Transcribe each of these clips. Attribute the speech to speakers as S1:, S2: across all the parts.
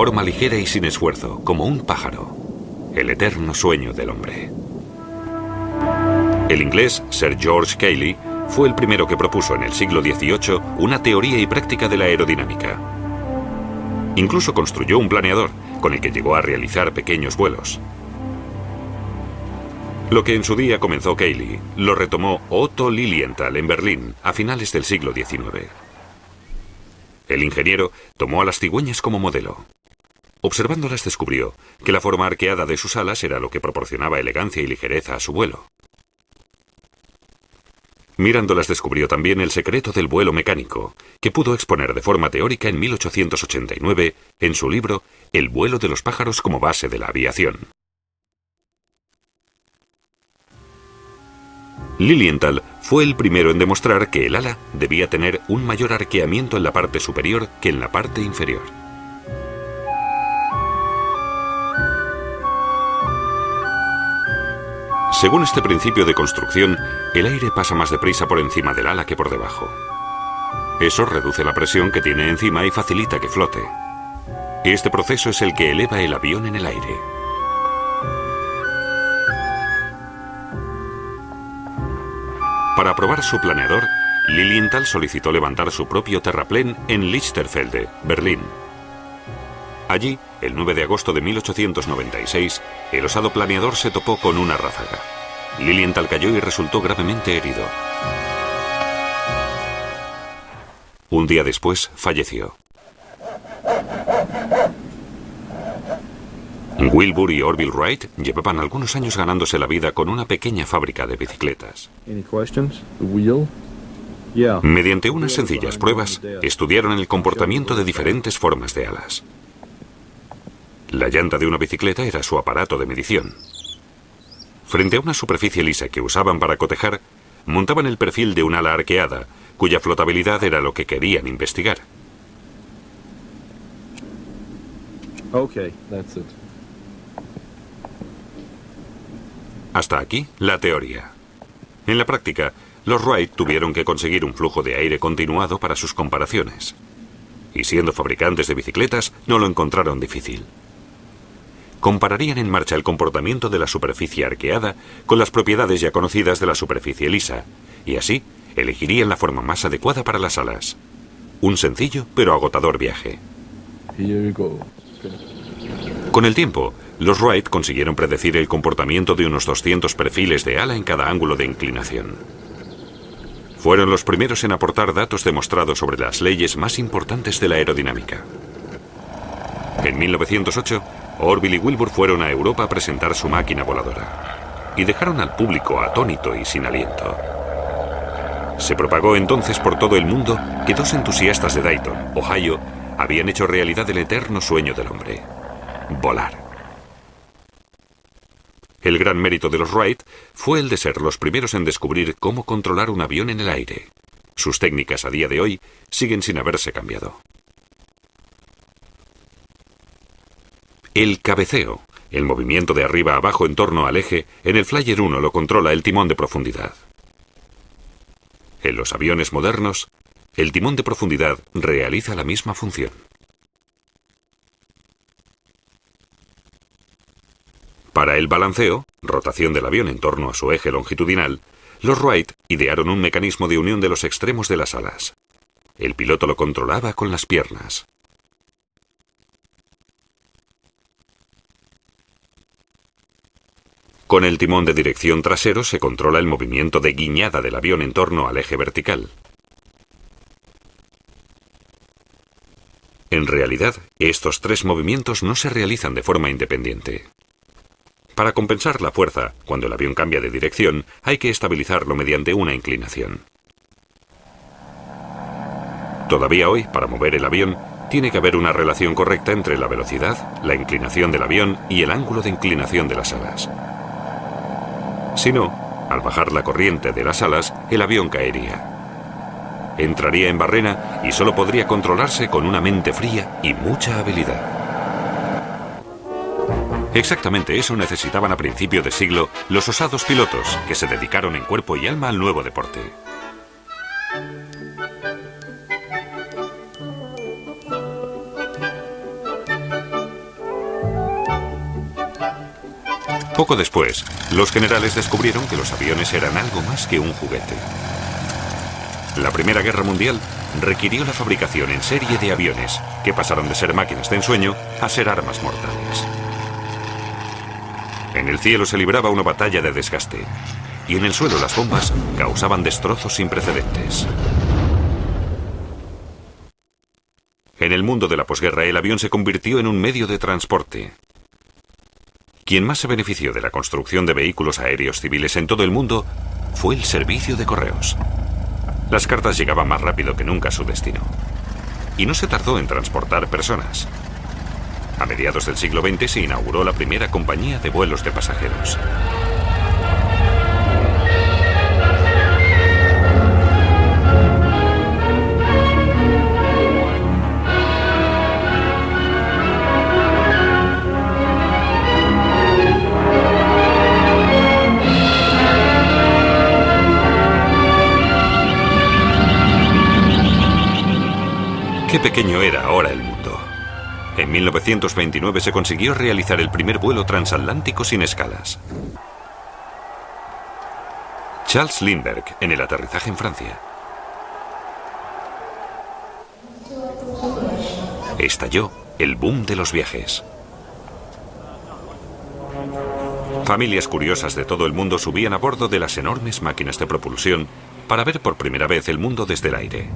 S1: forma ligera y sin esfuerzo, como un pájaro. El eterno sueño del hombre. El inglés Sir George Cayley fue el primero que propuso en el siglo XVIII una teoría y práctica de la aerodinámica. Incluso construyó un planeador, con el que llegó a realizar pequeños vuelos. Lo que en su día comenzó Cayley, lo retomó Otto Lilienthal en Berlín a finales del siglo XIX. El ingeniero tomó a las cigüeñas como modelo. Observándolas descubrió que la forma arqueada de sus alas era lo que proporcionaba elegancia y ligereza a su vuelo. Mirándolas descubrió también el secreto del vuelo mecánico, que pudo exponer de forma teórica en 1889 en su libro El vuelo de los pájaros como base de la aviación. Lilienthal fue el primero en demostrar que el ala debía tener un mayor arqueamiento en la parte superior que en la parte inferior. Según este principio de construcción, el aire pasa más deprisa por encima del ala que por debajo. Eso reduce la presión que tiene encima y facilita que flote. Este proceso es el que eleva el avión en el aire. Para probar su planeador, Lilienthal solicitó levantar su propio terraplén en Lichterfelde, Berlín. Allí, el 9 de agosto de 1896, el osado planeador se topó con una ráfaga. Lilienthal cayó y resultó gravemente herido. Un día después, falleció. Wilbur y Orville Wright llevaban algunos años ganándose la vida con una pequeña fábrica de bicicletas. Mediante unas sencillas pruebas, estudiaron el comportamiento de diferentes formas de alas. La llanta de una bicicleta era su aparato de medición. Frente a una superficie lisa que usaban para cotejar, montaban el perfil de un ala arqueada, cuya flotabilidad era lo que querían investigar. Hasta aquí la teoría. En la práctica, los Wright tuvieron que conseguir un flujo de aire continuado para sus comparaciones. Y siendo fabricantes de bicicletas, no lo encontraron difícil. Compararían en marcha el comportamiento de la superficie arqueada con las propiedades ya conocidas de la superficie lisa, y así elegirían la forma más adecuada para las alas. Un sencillo pero agotador viaje. Con el tiempo, los Wright consiguieron predecir el comportamiento de unos 200 perfiles de ala en cada ángulo de inclinación. Fueron los primeros en aportar datos demostrados sobre las leyes más importantes de la aerodinámica. En 1908, Orville y Wilbur fueron a Europa a presentar su máquina voladora y dejaron al público atónito y sin aliento. Se propagó entonces por todo el mundo que dos entusiastas de Dayton, Ohio, habían hecho realidad el eterno sueño del hombre: volar. El gran mérito de los Wright fue el de ser los primeros en descubrir cómo controlar un avión en el aire. Sus técnicas a día de hoy siguen sin haberse cambiado. El cabeceo, el movimiento de arriba a abajo en torno al eje, en el Flyer 1 lo controla el timón de profundidad. En los aviones modernos, el timón de profundidad realiza la misma función. Para el balanceo, rotación del avión en torno a su eje longitudinal, los Wright idearon un mecanismo de unión de los extremos de las alas. El piloto lo controlaba con las piernas. Con el timón de dirección trasero se controla el movimiento de guiñada del avión en torno al eje vertical. En realidad, estos tres movimientos no se realizan de forma independiente. Para compensar la fuerza, cuando el avión cambia de dirección, hay que estabilizarlo mediante una inclinación. Todavía hoy, para mover el avión, tiene que haber una relación correcta entre la velocidad, la inclinación del avión y el ángulo de inclinación de las alas. Si no, al bajar la corriente de las alas, el avión caería. Entraría en barrena y solo podría controlarse con una mente fría y mucha habilidad. Exactamente eso necesitaban a principio de siglo los osados pilotos que se dedicaron en cuerpo y alma al nuevo deporte. Poco después, los generales descubrieron que los aviones eran algo más que un juguete. La Primera Guerra Mundial requirió la fabricación en serie de aviones que pasaron de ser máquinas de ensueño a ser armas mortales. En el cielo se libraba una batalla de desgaste y en el suelo las bombas causaban destrozos sin precedentes. En el mundo de la posguerra, el avión se convirtió en un medio de transporte. Quien más se benefició de la construcción de vehículos aéreos civiles en todo el mundo fue el servicio de correos. Las cartas llegaban más rápido que nunca a su destino. Y no se tardó en transportar personas. A mediados del siglo XX se inauguró la primera compañía de vuelos de pasajeros. Qué pequeño era ahora el mundo. En 1929 se consiguió realizar el primer vuelo transatlántico sin escalas. Charles Lindbergh en el aterrizaje en Francia. Estalló el boom de los viajes. Familias curiosas de todo el mundo subían a bordo de las enormes máquinas de propulsión para ver por primera vez el mundo desde el aire.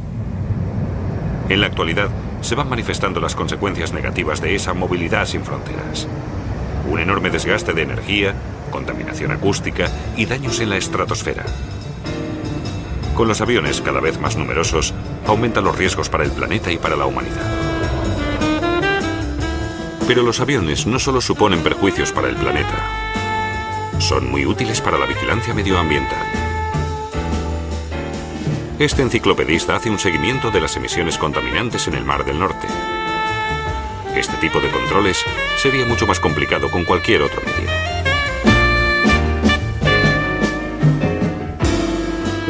S1: En la actualidad, se van manifestando las consecuencias negativas de esa movilidad sin fronteras. Un enorme desgaste de energía, contaminación acústica y daños en la estratosfera. Con los aviones cada vez más numerosos, aumentan los riesgos para el planeta y para la humanidad. Pero los aviones no solo suponen perjuicios para el planeta. Son muy útiles para la vigilancia medioambiental. Este enciclopedista hace un seguimiento de las emisiones contaminantes en el Mar del Norte. Este tipo de controles sería mucho más complicado con cualquier otro medio.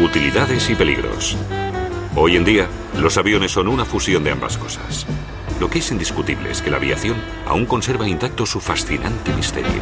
S1: Utilidades y peligros. Hoy en día, los aviones son una fusión de ambas cosas. Lo que es indiscutible es que la aviación aún conserva intacto su fascinante misterio.